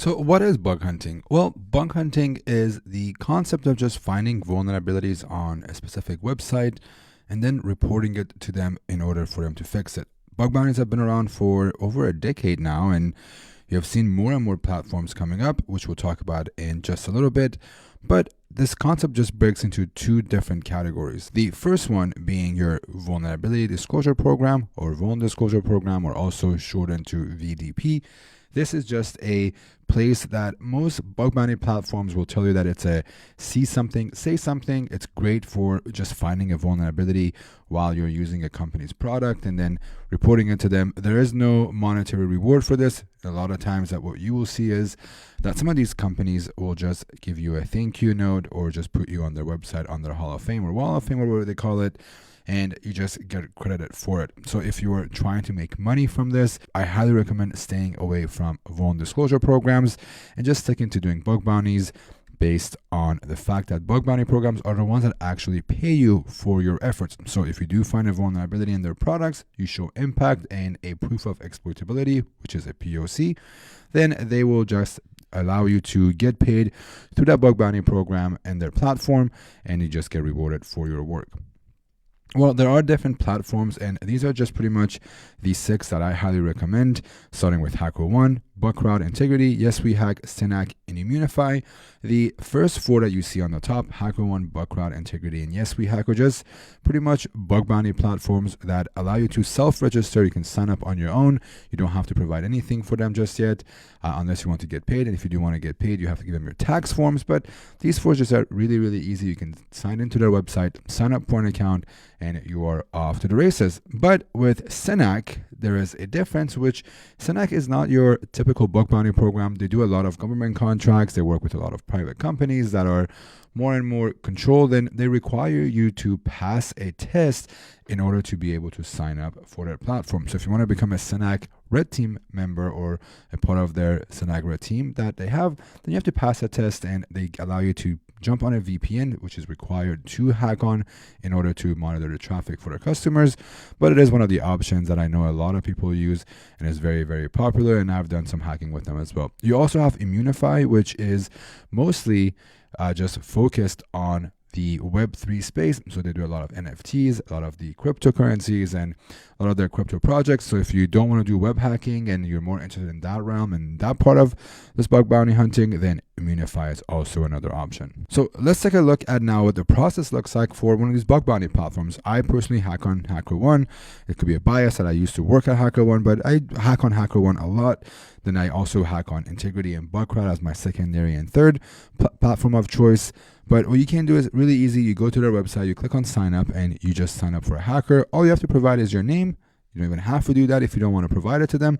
So, what is bug hunting? Well, bug hunting is the concept of just finding vulnerabilities on a specific website and then reporting it to them in order for them to fix it. Bug bounties have been around for over a decade now, and you have seen more and more platforms coming up, which we'll talk about in just a little bit. But this concept just breaks into two different categories. The first one being your vulnerability disclosure program or vulnerability disclosure program, or also shortened to VDP. This is just a place that most bug bounty platforms will tell you that it's a see something, say something. It's great for just finding a vulnerability while you're using a company's product and then reporting it to them. There is no monetary reward for this. A lot of times that what you will see is that some of these companies will just give you a thank you note or just put you on their website on their Hall of Fame or Wall of Fame or whatever they call it, and you just get credited for it. So if you are trying to make money from this, I highly recommend staying away from vulnerability disclosure programs and just sticking to doing bug bounties based on the fact that bug bounty programs are the ones that actually pay you for your efforts. So if you do find a vulnerability in their products, you show impact and a proof of exploitability, which is a POC, then they will just allow you to get paid through that bug bounty program and their platform, and you just get rewarded for your work. Well, there are different platforms, and these are just pretty much the 6 that I highly recommend, starting with HackerOne, Bugcrowd, Integrity, YesWeHack, Synack, and Immunefi. The first 4 that you see on the top, HackerOne, Bugcrowd, Integrity, and YesWeHack, are just pretty much bug bounty platforms that allow you to self-register. You can sign up on your own. You don't have to provide anything for them just yet, unless you want to get paid. And if you do want to get paid, you have to give them your tax forms. But these 4 just are really, really easy. You can sign into their website, sign up for an account, and you are off to the races. But with Synack, there is a difference, which Synack is not your typical bug bounty program. They do a lot of government contracts. They work with a lot of private companies that are more and more controlled, and they require you to pass a test in order to be able to sign up for their platform. So if you want to become a Synack Red Team member or a part of their Synack Red Team that they have, then you have to pass a test, and they allow you to jump on a VPN, which is required to hack on in order to monitor the traffic for their customers. But it is one of the options that I know a lot of people use and is very, very popular, and I've done some hacking with them as well. You also have Immunefi, which is mostly just focused on the Web3 space. So they do a lot of NFTs, a lot of the cryptocurrencies, and a lot of their crypto projects. So if you don't want to do web hacking and you're more interested in that realm and that part of this bug bounty hunting, then Immunefi is also another option. So let's take a look at now what the process looks like for one of these bug bounty platforms. I personally hack on HackerOne. It could be a bias that I used to work at HackerOne, but I hack on HackerOne a lot. Then I also hack on Integrity and Bugcrowd as my secondary and third platform of choice. But what you can do is really easy. You go to their website, you click on sign up, and you just sign up for a hacker. All you have to provide is your name. You don't even have to do that if you don't want to provide it to them.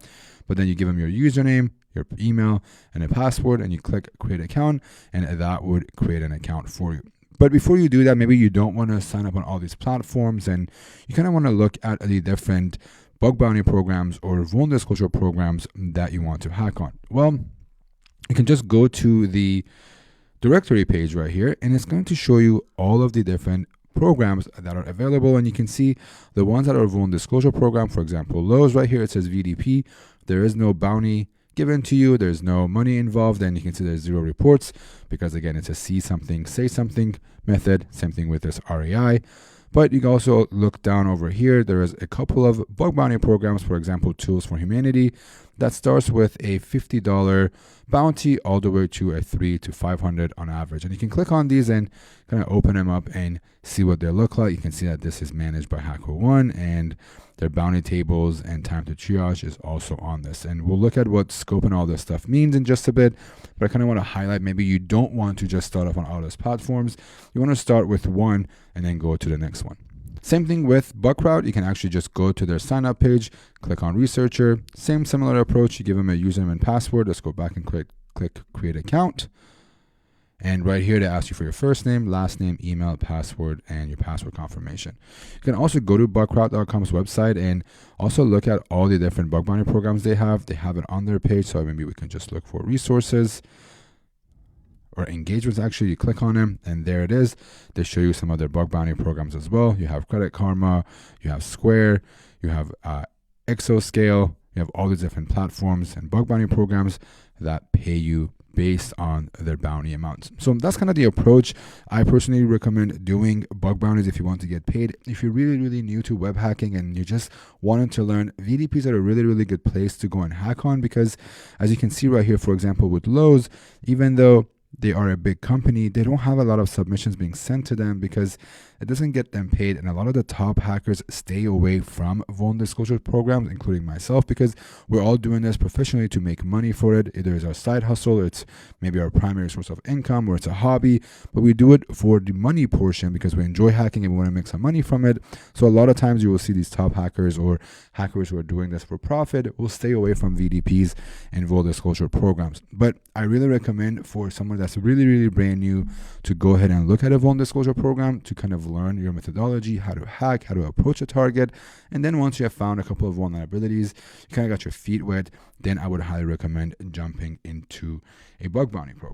But then you give them your username, your email, and a password, and you click create account, and that would create an account for you. But before you do that, maybe you don't want to sign up on all these platforms, and you kind of want to look at the different bug bounty programs or vulnerability disclosure programs that you want to hack on. Well, you can just go to the directory page right here, and it's going to show you all of the different programs that are available, and you can see the ones that are vulnerability disclosure program. For example, Lowe's right here, it says VDP. There is no bounty given to you, there's no money involved, and you can see there's 0 reports because again it's a see something, say something method. Same thing with this REI. But you can also look down over here. There is a couple of bug bounty programs, for example, Tools for Humanity, that starts with a $50 bounty all the way to a $300 to $500 on average. And you can click on these and kind of open them up and see what they look like. You can see that this is managed by HackerOne, and their bounty tables and time to triage is also on this. And we'll look at what scope and all this stuff means in just a bit. But I kind of want to highlight, maybe you don't want to just start off on all those platforms. You want to start with one and then go to the next one. Same thing with Bugcrowd. You can actually just go to their sign up page, click on researcher, same similar approach. You give them a username and password. Let's go back and click create account. And right here, they ask you for your first name, last name, email, password, and your password confirmation. You can also go to bugcrowd.com's website and also look at all the different bug bounty programs they have. They have it on their page, so maybe we can just look for resources or engagements. Actually, you click on them, and there it is. They show you some other bug bounty programs as well. You have Credit Karma, you have Square, you have Exoscale. You have all these different platforms and bug bounty programs that pay you based on their bounty amounts. So that's kind of the approach I personally recommend doing bug bounties if you want to get paid. If you're really new to web hacking and you just wanted to learn, VDPs are a really good place to go and hack on, because as you can see right here, for example, with Lowe's, even though they are a big company, they don't have a lot of submissions being sent to them because it doesn't get them paid. And a lot of the top hackers stay away from vulnerability disclosure programs, including myself, because we're all doing this professionally to make money for it. Either it's our side hustle, or it's maybe our primary source of income, or it's a hobby, but we do it for the money portion because we enjoy hacking and we want to make some money from it. So a lot of times you will see these top hackers or hackers who are doing this for profit will stay away from VDPs and vulnerability disclosure programs. But I really recommend for someone that's really brand new to go ahead and look at a vulnerability disclosure program to kind of learn your methodology, how to hack, how to approach a target. And then once you have found a couple of vulnerabilities, you kind of got your feet wet, then I would highly recommend jumping into a bug bounty program.